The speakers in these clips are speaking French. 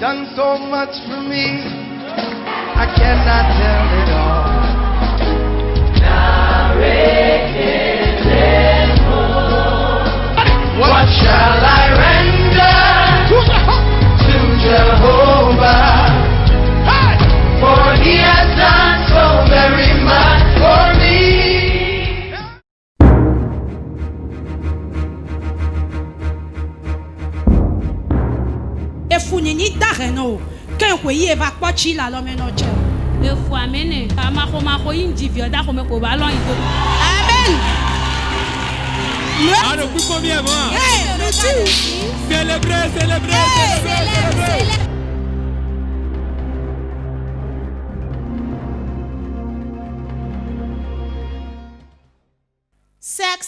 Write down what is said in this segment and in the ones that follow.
done so much for me, I cannot tell it all. What shall I render to Jehovah? For he has done so very much for me. Efunini dareno, ken kwe eva kwachi la lo menoche. Efu amene, amako indivio da ko me ko ba lo ito. Amen. Alors, plus combien moi? Célébrez. Sec.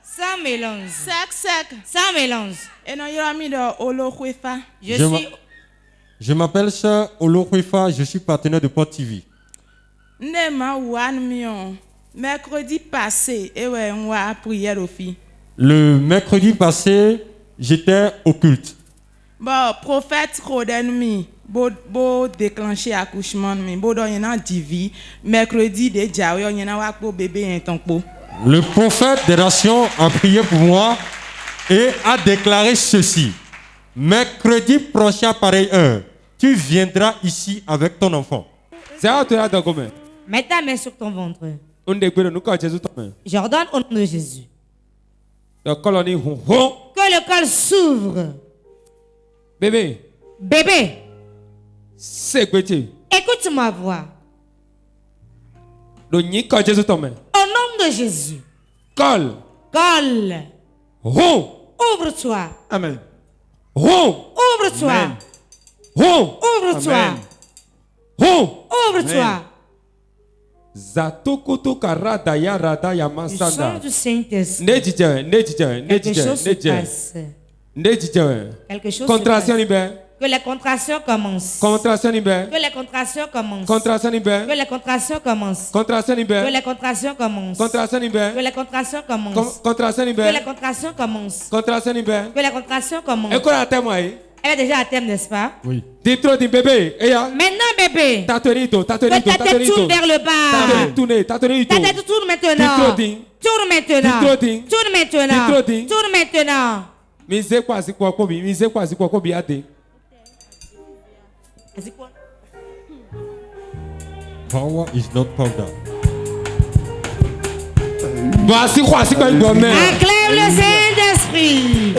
Sans mélange. Sec. Sans mélange. Et non, il y a mis de Olohuefa. Je m'appelle Sir Olohuefa, je suis partenaire de Port TV. Nema Wan Mion. Mercredi passé, et ouais, on va prier au filles. Le mercredi passé, j'étais au culte. Bon, prophète Rodenmi, beau déclencher accouchement, mais beau dans y en a divi. Mercredi déjà, il y en a un pour bébé un temps pour. Le prophète des nations a prié pour moi et a déclaré ceci. Mercredi prochain, pareille heure, tu viendras ici avec ton enfant. C'est à toi de combien? Mets ta main sur ton ventre. J'ordonne au nom de Jésus. Que le col s'ouvre. Bébé. C'est que tu. Écoute ma voix. Au nom de Jésus. Col. Ouvre-toi. Amen. Ouvre-toi. Ouvre-toi. Ouvre-toi. Zatokoto karada ya rada ya masanda. Le sang du Saint-Esprit. Quelque chose se passe. Quelque chose Contraction se passe. libère. Que les contractions commencent. Contraction libère. Que les contractions commencent. Contraction libère. Que les contractions commencent. Contraction libère. Que les contractions commencent. Contraction libère. Que les contractions commencent. Contraction libère. Que les contractions commencent. Contraction libère. Que les contractions commencent. Et quoi à témoin? Elle est déjà à terme, n'est-ce pas? Oui. Dis-toi, dis bébé. Maintenant, bébé. Que ta tête tourne vers le bas. Ta tête tourne maintenant. Tourne maintenant. Mise quoi si quoi kobi? Mise quoi si quoi kobi ade? Power is not powder. Voici quoi si quoi il doit mettre? Acclame le Saint-Esprit.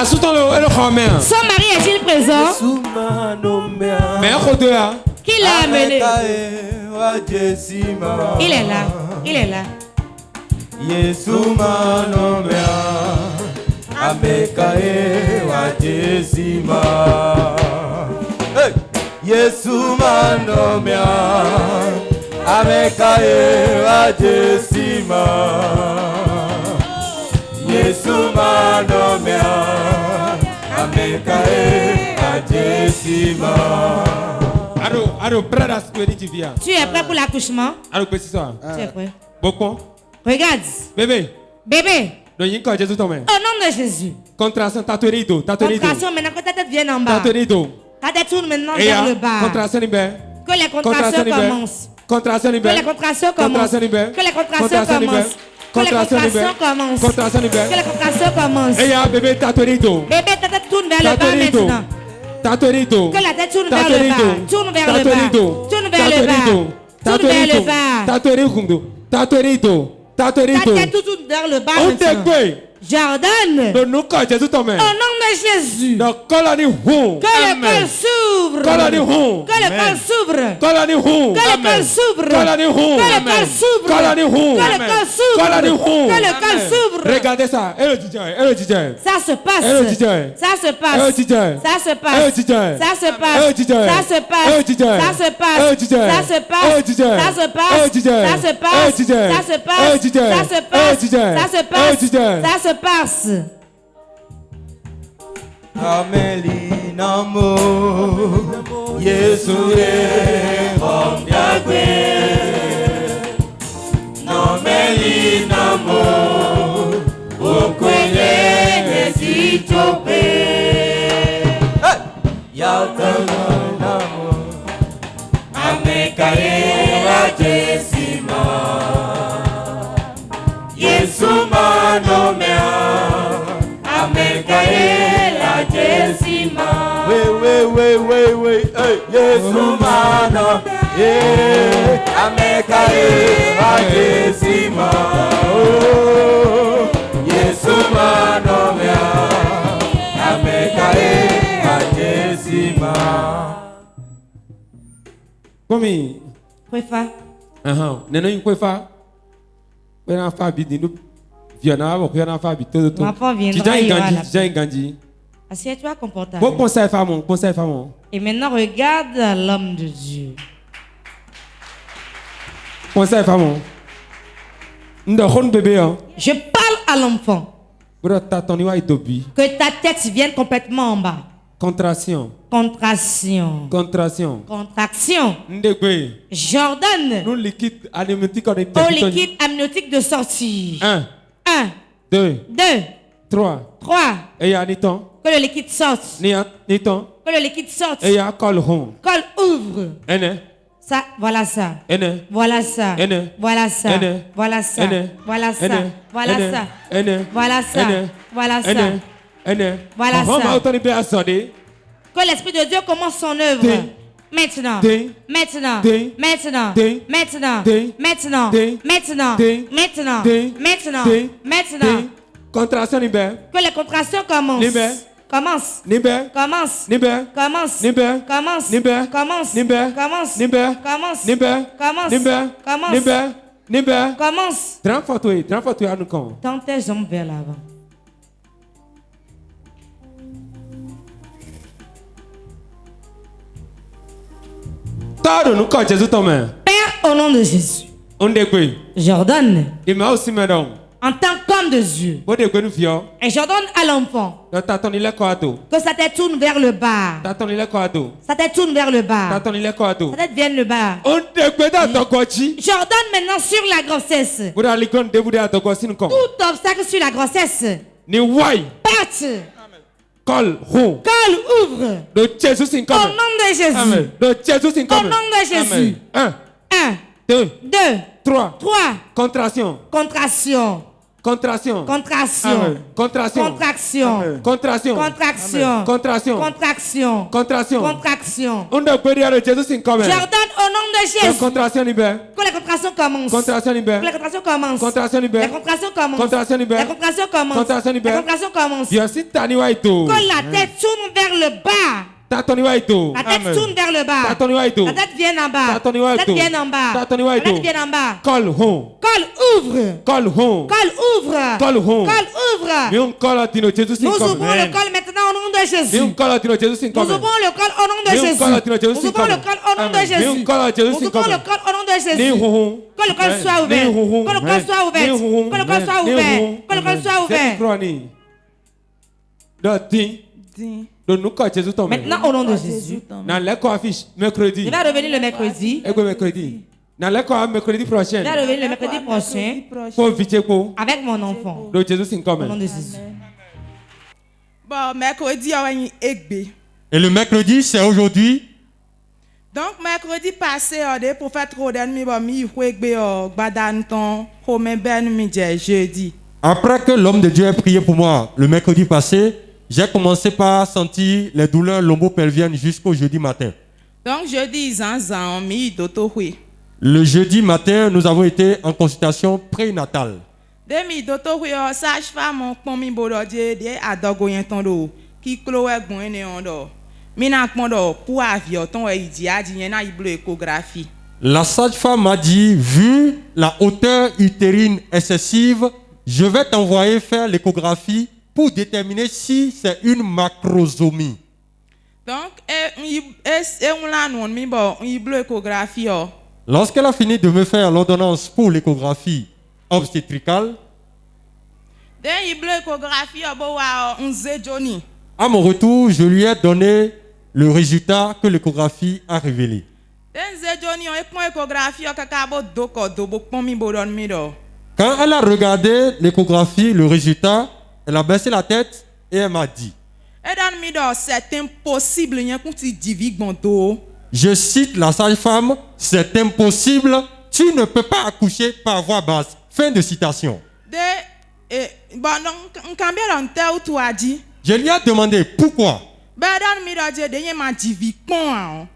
Son mari est-il présent? Mais qui l'a amené? Il est là. Yesu manomea amekae wa jesima. Yesu manomea amekae wa jesima. Yesu manomea amekae wa jesima. Allô, prêt à ce que tu viens? Tu es prêt pour l'accouchement? Allô, petit soir. Tu es prêt? Beaucoup. Regarde. Bébé. Au nom de Jésus. Contraction, contraction, maintenant que ta tête vienne en bas. Ta tête tourne maintenant vers le bas. Contraction libère. Que les contractions commencent. Contraction libère. Que les contractions commencent. Que les contractions commencent. Que les contractions commencent. Contraction libère. Que les contractions commencent. Et ya bébé tatorito. Bébé, ta tête tourne vers le bas maintenant. Tatorito. Que la tête tourne vers le bas. Tourne vers le bas. Tourne vers le bas. Tourne vers le bas. Tatorito. Ta tête tourne vers le bas maintenant. J'ordonne. Au nom de Jésus. Que le col s'ouvre. Que le col s'ouvre. Que le col s'ouvre. Que le col s'ouvre. Que le col s'ouvre. Que le col s'ouvre. Regardez ça. Ça se passe. Ça se passe. Ça se passe. Ça se passe. Ça se passe. Ça se passe. Ça se passe. Ça se passe. Ça se passe. Ça se passe. Ça se passe. Ça se passe. Ça se passe. Ameli namo Yesu e omyagwe. Nomeli namo okwe Komi. Kwefa. Neno yin kwefa. Kwefa fa bi dinu. Viana wa kwefa fa bi todo to. Ma femme viendra, il y aura la Tija inganji. Assieds-toi confortable. Bon conseil femme, conseil femme. Et maintenant regarde l'homme de Dieu. Conseil femme. Je parle à l'enfant. Que ta tête vienne complètement en bas. Contraction. Contraction. Contraction. Contraction. Jordan. Au liquide amniotique de sortie. 1. 2. 3. Et Aniton. Que le liquide sorte. Niton. Que le liquide sorte. Et col ouvre. Ça, voilà ça. Voilà ça. Voilà ça. Voilà ça. Voilà ça. Voilà ça. Voilà ça. Voilà ça. Voilà ça. Que l'Esprit de Dieu commence son œuvre. Maintenant. Maintenant. Maintenant. Maintenant. Maintenant. Maintenant. Maintenant. Maintenant. Maintenant. Contraction libère. Que les contractions commencent. Libère. Commence. Libère. Commence. Libère. Commence. Libère. Commence. Libère. Commence. Libère. Commence. Libère. Commence. Libère. Commence. Libère. Commence. Libère. Libère. Commence. Transporte-toi à nous quand. Tends tes jambes vers l'avant. Père, au nom de Jésus. J'ordonne. En tant qu'homme de Dieu. Et j'ordonne à l'enfant. Que sa tête tourne vers le bas. Sa tête tourne vers le bas. Sa tête vienne le bas. J'ordonne maintenant sur la grossesse. Tout obstacle sur la grossesse. Parte. Col ouvre. Au nom de Jésus. Au nom de Jésus. 1. 2. 3. 3. Contraction. Contraction. Contraction. Contraction. Contraction. Contraction. Contraction. Contraction. Contraction. Contraction. Contraction. Contraction. J'ordonne au nom de Jésus. Contraction libère. Que les contractions commencent. Contraction libère. Que les contractions commencent. Contraction libère. Les contractions commencent. Contraction libère. Les contractions commencent. Contraction libère. Les contractions commencent. Que la tête tourne vers le bas. La tête tourne vers le bas. La tête vient en bas. La tête vient en bas. La tête vient en bas. Col ouvre. Col ouvre. Col ouvre. Nous ouvrons le col maintenant au nom de Jésus. Nous ouvrons le col au nom de Jésus. Nous ouvrons le col au nom de Jésus. Nous ouvrons le col au nom de Jésus. Que le col soit ouvert. Que le col soit ouvert. Que le col soit ouvert. Que le col soit ouvert. Maintenant, au nom de Jésus, mercredi. Il va revenir le mercredi. Il va revenir le mercredi prochain avec mon enfant. Au nom de Jésus. Bon, mercredi, et le mercredi, c'est aujourd'hui. Donc, mercredi passé, le prophète Roden jeudi. Après que l'homme de Dieu ait prié pour moi le mercredi passé, j'ai commencé par sentir les douleurs lombo-pelviennes jusqu'au jeudi matin. Donc, jeudi, le jeudi matin, nous avons été en consultation prénatale. La sage-femme m'a dit, vu la hauteur utérine excessive, je vais t'envoyer faire l'échographie pour déterminer si c'est une macrosomie. Donc, lorsqu'elle a fini de me faire l'ordonnance pour l'échographie obstétricale, à mon retour, je lui ai donné le résultat que l'échographie a révélé. Quand elle a regardé l'échographie, le résultat, elle a baissé la tête et elle m'a dit, C'est impossible yen kun ti divi gbondo. Je cite la sage-femme, c'est impossible, tu ne peux pas accoucher par voie basse. Fin de citation. Je lui ai demandé pourquoi.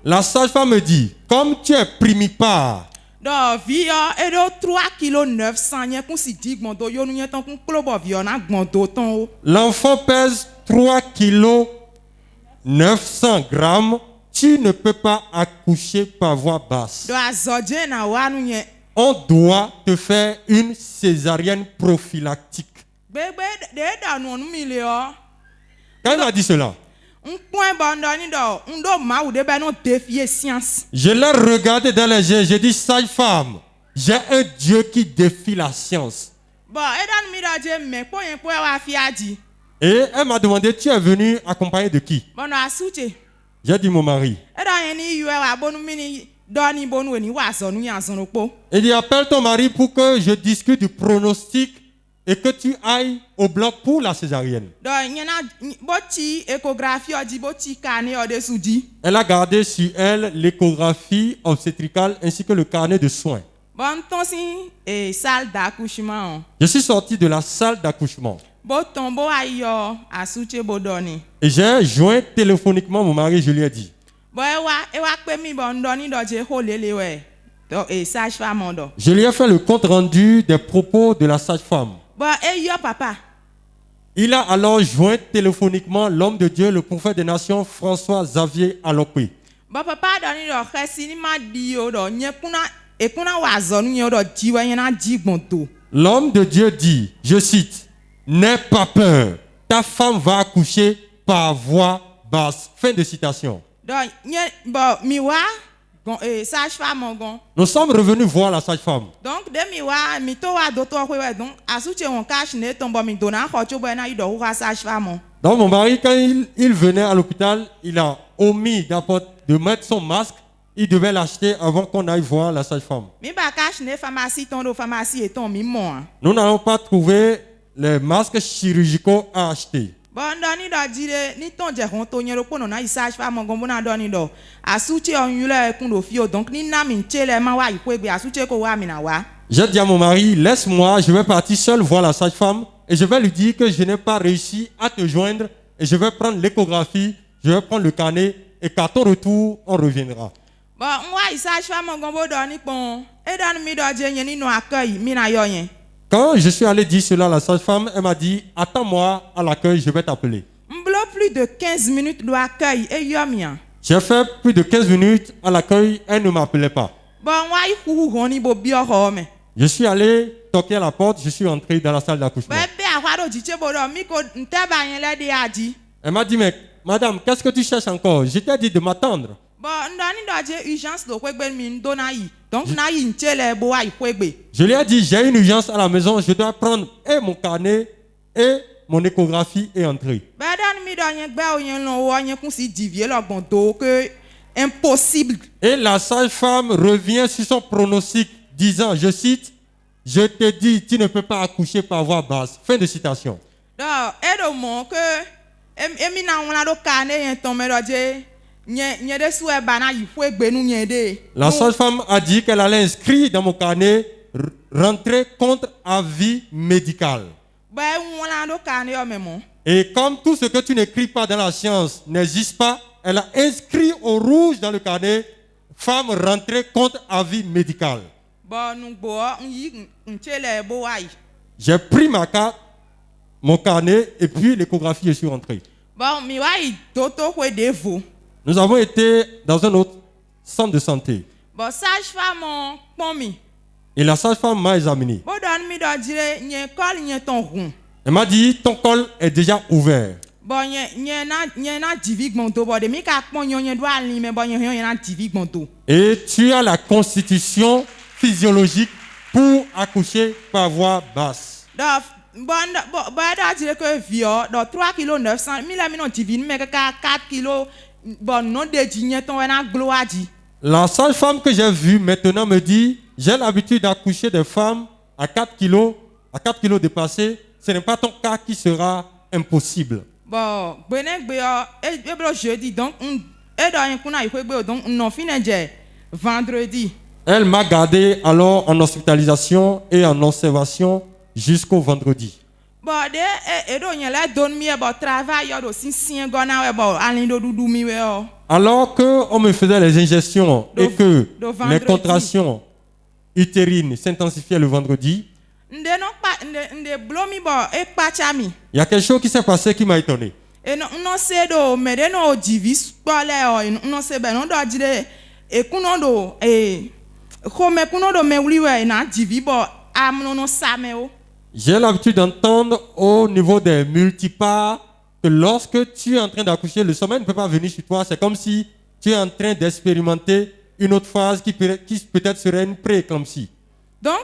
La sage-femme me dit, comme tu es primipare, l'enfant pèse 3 kg 900 grammes, tu ne peux pas accoucher par voie basse. On doit te faire une césarienne prophylactique. Quand il m'a dit cela, je l'ai regardé dans les yeux, j'ai dit, sage-femme, j'ai un Dieu qui défie la science. Et elle m'a demandé, tu es venu accompagné de qui? J'ai dit, mon mari. Il dit, appelle ton mari pour que je discute du pronostic et que tu ailles au bloc pour la césarienne. Elle a gardé sur elle l'échographie obstétricale ainsi que le carnet de soins. Je suis sorti de la salle d'accouchement. Et j'ai joint téléphoniquement mon mari, je lui ai dit. Je lui ai fait le compte rendu des propos de la sage-femme. Il a alors joint téléphoniquement l'homme de Dieu, le prophète des nations, François Xavier Alokwe. L'homme de Dieu dit, je cite, n'aie pas peur, ta femme va accoucher par voie basse. Fin de citation. Nous sommes revenus voir la sage-femme. Donc mon mari, quand il venait à l'hôpital, il a omis de mettre son masque. Il devait l'acheter avant qu'on aille voir la sage-femme. Nous n'avons pas trouvé les masques chirurgicaux à acheter. J'ai dit à mon mari, laisse-moi, je vais partir seul voir la sage-femme et je vais lui dire que je n'ai pas réussi à te joindre et je vais prendre l'échographie, je vais prendre le carnet et qu'à ton retour, on reviendra. Quand je suis allé dire cela à la sage-femme, elle m'a dit, attends-moi à l'accueil, je vais t'appeler. Plus de 15 minutes de l'accueil et yomia. J'ai fait plus de 15 minutes à l'accueil, elle ne m'appelait pas. Je suis allé toquer à la porte, je suis entré dans la salle d'accouchement. Elle m'a dit, mais madame, qu'est-ce que tu cherches encore? Je t'ai dit de m'attendre. Je lui ai dit, j'ai une urgence à la maison, je dois prendre et mon carnet et mon échographie et entrer. Impossible. Et la sage-femme revient sur son pronostic disant, je cite, je te dis, tu ne peux pas accoucher par voie basse. Fin de citation. La sage-femme a dit qu'elle allait inscrire dans mon carnet rentrer contre avis médical. Et comme tout ce que tu n'écris pas dans la science n'existe pas, elle a inscrit au rouge dans le carnet femme rentrée contre avis médical. J'ai pris ma carte, mon carnet et puis l'échographie, je suis rentré. Nous avons été dans un autre centre de santé. Et la sage-femme m'a examiné. Elle m'a dit, ton col est déjà ouvert. Et tu as la constitution physiologique pour accoucher par voie basse. La sage-femme que j'ai vue maintenant me dit, j'ai l'habitude d'accoucher des femmes à 4 kilos dépassés. Ce n'est pas ton cas qui sera impossible. Bon, jeudi, donc, vendredi. Elle m'a gardé alors en hospitalisation et en observation jusqu'au vendredi. Alors qu'on me faisait les injections et que les contractions utérines s'intensifiaient le vendredi, il y a quelque chose qui s'est passé qui m'a étonné. J'ai l'habitude d'entendre au niveau des multiparts que lorsque tu es en train d'accoucher, le sommeil ne peut pas venir sur toi. C'est comme si tu es en train d'expérimenter une autre phase qui peut-être serait une pré-éclampsie. Donc,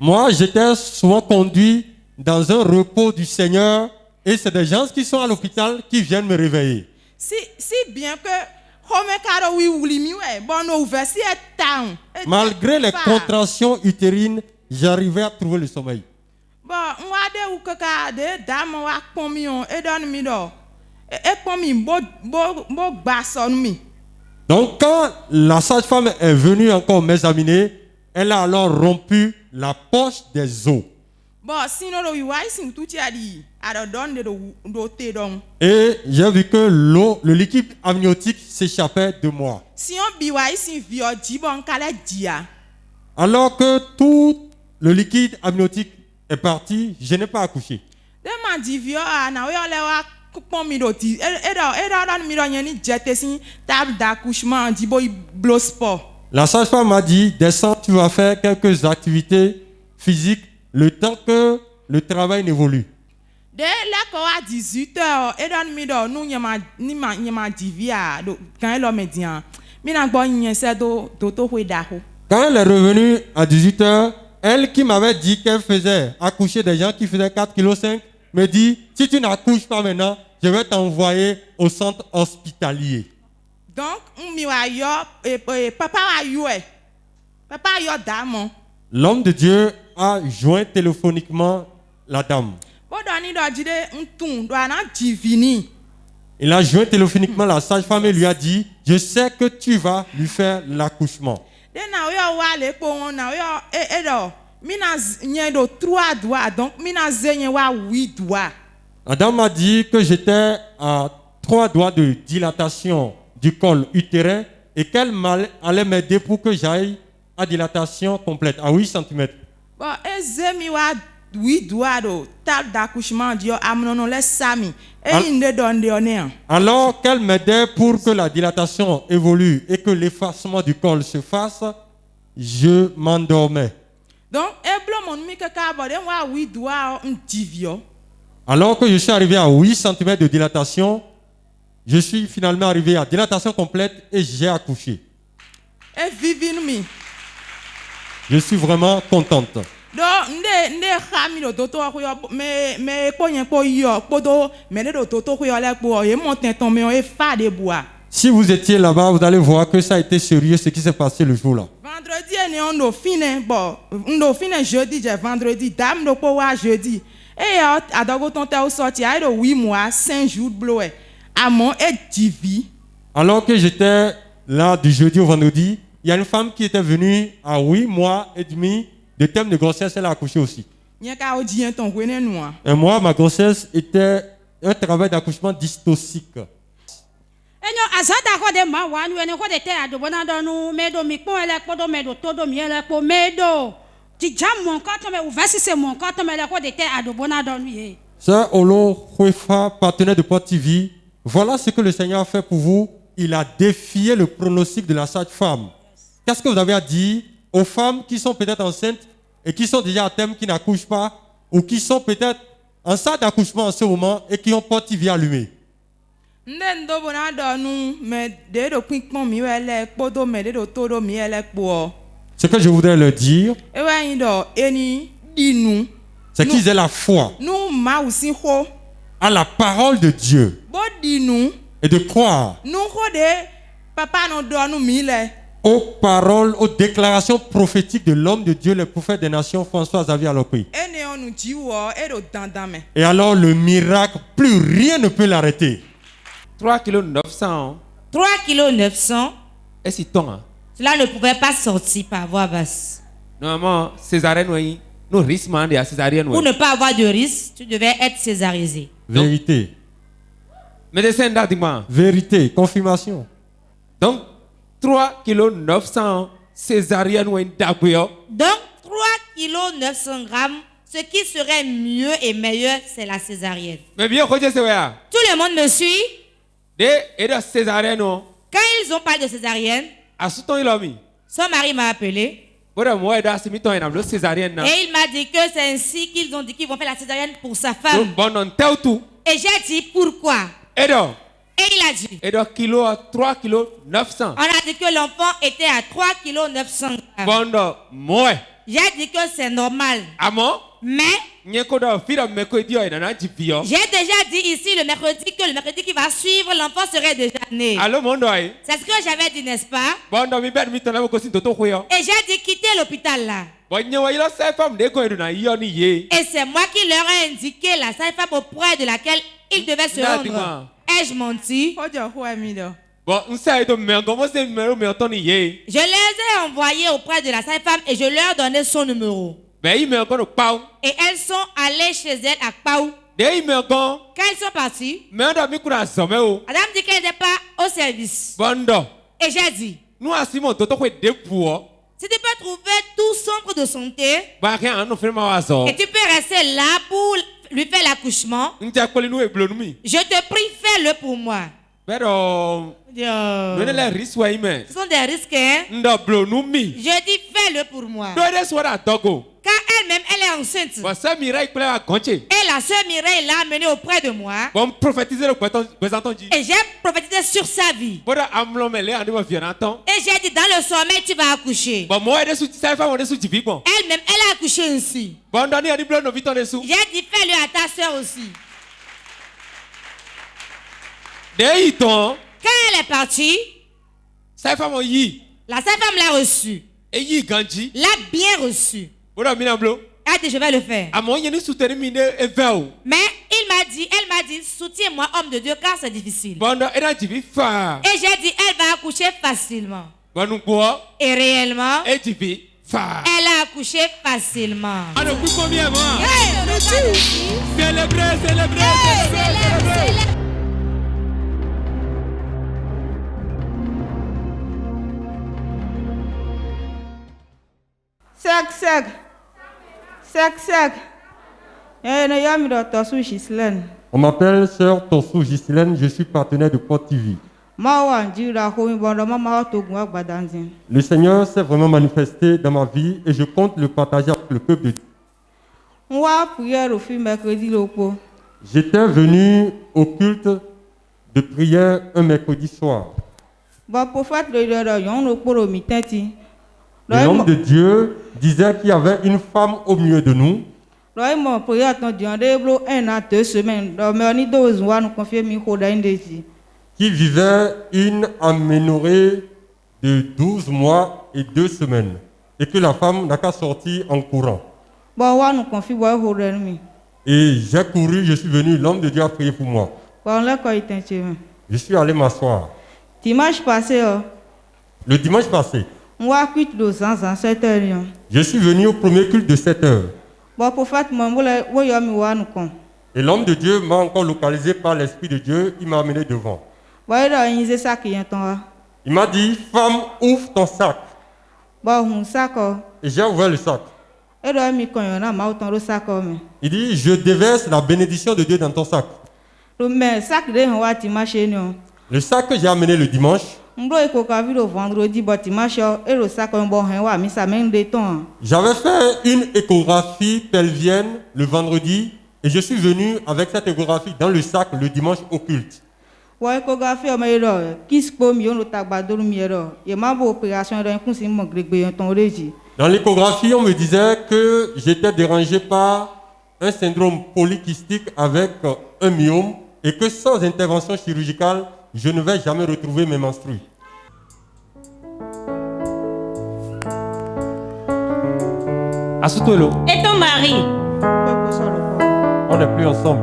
moi, j'étais souvent conduit dans un repos du Seigneur et c'est des gens qui sont à l'hôpital qui viennent me réveiller. Si bien que malgré les contractions utérines, j'arrivais à trouver le sommeil. Donc quand la sage-femme est venue encore m'examiner, elle a alors rompu la poche des os. Et j'ai vu que le liquide amniotique s'échappait de moi. Alors que tout le liquide amniotique est parti, je n'ai pas accouché. La sage-femme m'a dit, descends, tu vas faire quelques activités physiques le temps que le travail n'évolue. Quand elle est revenue à 18h, elle qui m'avait dit qu'elle faisait accoucher des gens qui faisaient 4,5 kg, me dit, si tu n'accouches pas maintenant, je vais t'envoyer au centre hospitalier. Donc, l'homme de Dieu a joint téléphoniquement la dame. Il a joint téléphoniquement la sage-femme et lui a dit, je sais que tu vas lui faire l'accouchement. La dame m'a dit que j'étais à 3 doigts de dilatation du col utérin et qu'elle allait m'aider pour que j'aille à dilatation complète, à 8 cm. Alors qu'elle m'aidait pour que la dilatation évolue et que l'effacement du col se fasse, je m'endormais. Alors que je suis arrivé à 8 cm de dilatation, je suis finalement arrivé à dilatation complète et j'ai accouché. Je suis vraiment contente. Si vous étiez là-bas, vous allez voir que ça a été sérieux ce qui s'est passé le jour-là. Jeudi. Alors que j'étais là du jeudi au vendredi, il y a une femme qui était venue à 8 mois et demi de terme de grossesse, elle a accouché aussi. Et moi, ma grossesse était un travail d'accouchement dystocique. Sœur Olo Huefa, partenaire de Port TV, voilà ce que le Seigneur a fait pour vous. Il a défié le pronostic de la sage-femme. Qu'est-ce que vous avez à dire aux femmes qui sont peut-être enceintes et qui sont déjà à terme, qui n'accouchent pas, ou qui sont peut-être en salle d'accouchement en ce moment et qui ont Port TV allumé? Ce que je voudrais leur dire, c'est qu'ils aient la foi à la parole de Dieu et de croire aux paroles, aux déclarations prophétiques de l'homme de Dieu, le prophète des nations, François Xavier Alokwe. Et alors le miracle, plus rien ne peut l'arrêter. 3 kg 900. 3 kg 900. Est-ce qu'il tombe? Cela ne pouvait pas sortir par voie basse. Normalement, césarienne, nous risquons de césarienne. Pour ne pas avoir de risque, tu devais être césarisé. Vérité. Médecin d'Adima. Vérité, confirmation. Donc, 3 kg 900 césarienne ou une daguio. Donc, 3 kg 900 grammes, ce qui serait mieux et meilleur, c'est la césarienne. Mais bien, tout le monde me suit. Et de césarienne. Quand ils ont parlé de césarienne, son mari m'a appelé. Et il m'a dit que c'est ainsi qu'ils ont dit qu'ils vont faire la césarienne pour sa femme. Et j'ai dit pourquoi. Et il a dit. 3 kg 900. On a dit que l'enfant était à 3 kg 900 grammes. J'ai dit que c'est normal. Mais j'ai déjà dit ici le mercredi que le mercredi qui va suivre, l'enfant serait déjà né. C'est ce que j'avais dit, n'est-ce pas? Et j'ai dit quitter l'hôpital là. Et c'est moi qui leur ai indiqué la sage-femme auprès de laquelle ils devaient se rendre. Ai-je menti? Je les ai envoyés auprès de la sage-femme et je leur donnais son numéro. Et elles sont allées chez elle à Pau. Quand elles sont parties, madame dit qu'elle n'était pas au service. Et j'ai dit, si tu peux trouver tout centre de santé et tu peux rester là pour lui faire l'accouchement, je te prie, fais-le pour moi. Ce sont des risques, hein? Je dis fais-le pour moi. Quand elle-même elle est enceinte et la sœur Mireille l'a amenée auprès de moi et j'ai prophétisé sur sa vie et j'ai dit dans le sommeil tu vas accoucher. Elle-même elle a accouché ainsi. J'ai dit fais-le à ta sœur aussi. Quand elle est partie, la sage-femme l'a reçue. L'a bien reçue. Elle a dit je vais le faire. Mais elle m'a dit soutiens-moi homme de Dieu car c'est difficile. Et j'ai dit elle va accoucher facilement. Et réellement, elle a accouché facilement. Célébrez. Sec. On m'appelle Sœur Torsou Ghislaine, je suis partenaire de Port TV. Le Seigneur s'est vraiment manifesté dans ma vie et je compte le partager avec le peuple de Dieu. J'étais venu au culte de prière un mercredi soir. L'homme de Dieu disait qu'il y avait une femme au milieu de nous qui vivait une aménorrhée de 12 mois et 2 semaines et que la femme n'a qu'à sortir en courant. Et j'ai couru, je suis venu, l'homme de Dieu a prié pour moi. Je suis allé m'asseoir. Le dimanche passé, je suis venu au premier culte de 7 heures. Et l'homme de Dieu m'a encore localisé par l'Esprit de Dieu, il m'a amené devant. Il m'a dit, femme, ouvre ton sac. Et j'ai ouvert le sac. Il dit, je déverse la bénédiction de Dieu dans ton sac. Le sac que j'ai amené le dimanche, j'avais fait une échographie pelvienne le vendredi et je suis venu avec cette échographie dans le sac le dimanche au culte. Dans l'échographie, on me disait que j'étais dérangé par un syndrome polykystique avec un myome et que sans intervention chirurgicale, je ne vais jamais retrouver mes menstrues. Et ton mari? On n'est plus ensemble.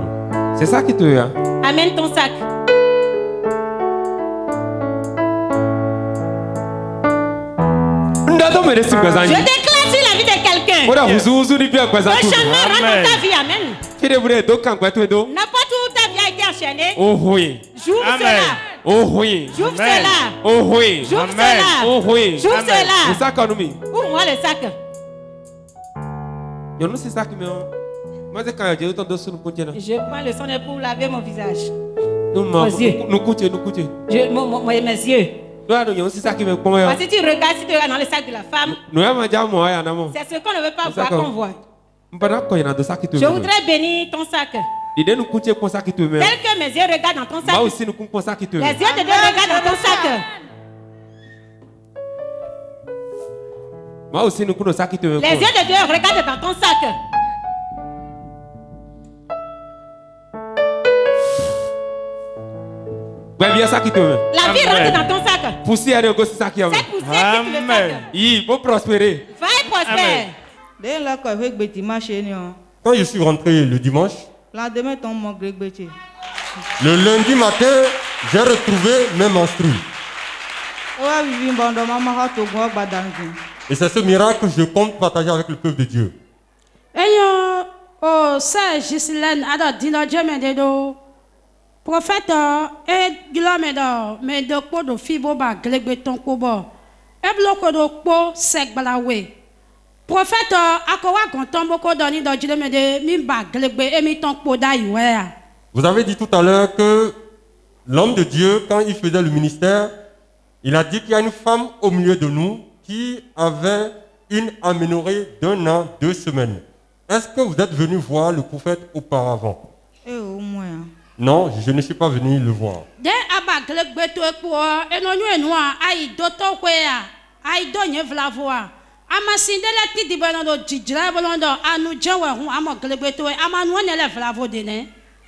C'est ça qui te veut, hein? Amène ton sac. Je déclare sur la vie de quelqu'un. Un changement rentre dans ta vie. Amen. N'importe où ta vie a été enchaînée. Oh oui. J'ouvre cela. Oh oui. J'ouvre cela. Oh oui. J'ouvre cela. Oh oui. J'ouvre cela. C'est ça qu'on nous met. Ouvre-moi le sac. C'est ça qui me... Je prends le sang pour laver mon visage. Mes yeux. Mes yeux. Si tu regardes dans le sac de la femme, c'est ce qu'on ne veut pas voir qu'on voit. Je voudrais bénir ton sac. Tel que mes yeux regardent dans ton sac, les yeux de Dieu regardent dans ton sac. Les yeux de Dieu regardent dans ton sac. La vie rentre dans ton sac. Cette poussière, c'est le sac. Il faut prospérer. Va et prospère. Quand je suis rentré le dimanche, le lundi matin, j'ai retrouvé mes menstrues. Et c'est ce miracle que je compte partager avec le peuple de Dieu. Prophète, et Gilamedo, mais de quoi de fibo ba glegbeton kobo. Et bloco de po sec balawe. Prophète, akowa kontombo ko doni do Gilamede, mi ba glegbe et mi ton poda iwea. Vous avez dit tout à l'heure que l'homme de Dieu, quand il faisait le ministère, il a dit qu'il y a une femme au milieu de nous qui avait une aménorrhée d'1 an, 2 semaines. Est-ce que vous êtes venu voir le prophète auparavant? Non, je ne suis pas venu le voir.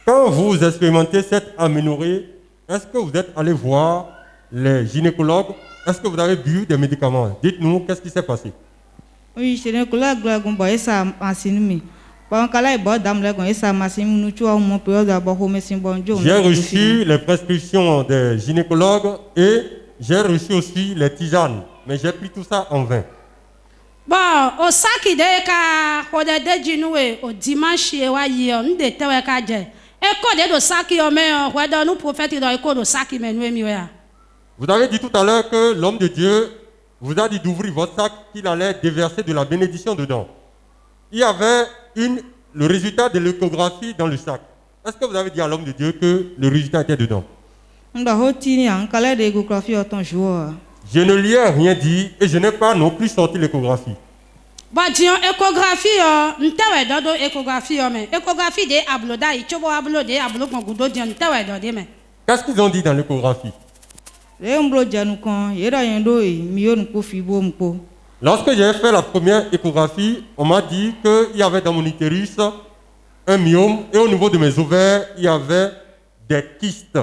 Quand vous expérimentez cette aménorrhée, est-ce que vous êtes allé voir les gynécologues? Est-ce que vous avez bu des médicaments? Dites-nous, qu'est-ce qui s'est passé? Oui, c'est un collègue ça j'ai reçu les prescriptions des gynécologues et j'ai reçu aussi les tisanes, mais j'ai pris tout ça en vain. Bon, au sac de ka de jinoué au dimanche wa yon de tewe ka je. E ko de do sac yo me wa do nous prophète do ko do sac me nou mi wa. Vous avez dit tout à l'heure que l'homme de Dieu vous a dit d'ouvrir votre sac, qu'il allait déverser de la bénédiction dedans. Il y avait le résultat de l'échographie dans le sac. Est-ce que vous avez dit à l'homme de Dieu que le résultat était dedans? Je ne lui ai rien dit et je n'ai pas non plus sorti l'échographie. Qu'est-ce qu'ils ont dit dans l'échographie? Lorsque j'ai fait la première échographie, on m'a dit qu'il y avait dans mon utérus un myome et au niveau de mes ovaires, il y avait des kystes.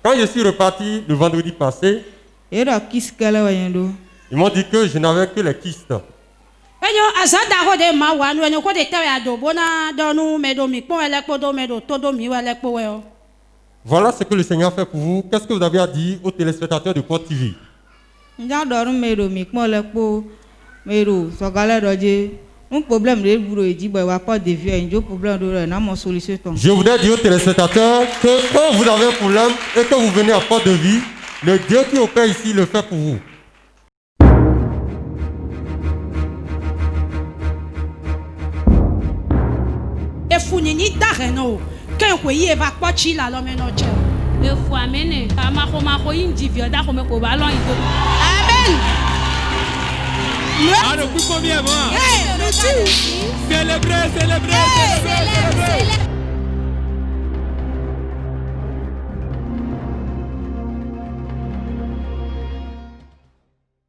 Quand je suis reparti le vendredi passé, ils m'ont dit que je n'avais que les kystes. Voilà ce que le Seigneur fait pour vous. Qu'est-ce que vous avez à dire aux téléspectateurs de Port TV? J'ai voudrais dire aux téléspectateurs que quand vous avez un problème et que vous venez à Port de Vie, le Dieu qui opère ici le fait pour vous. Amen. Célébrer.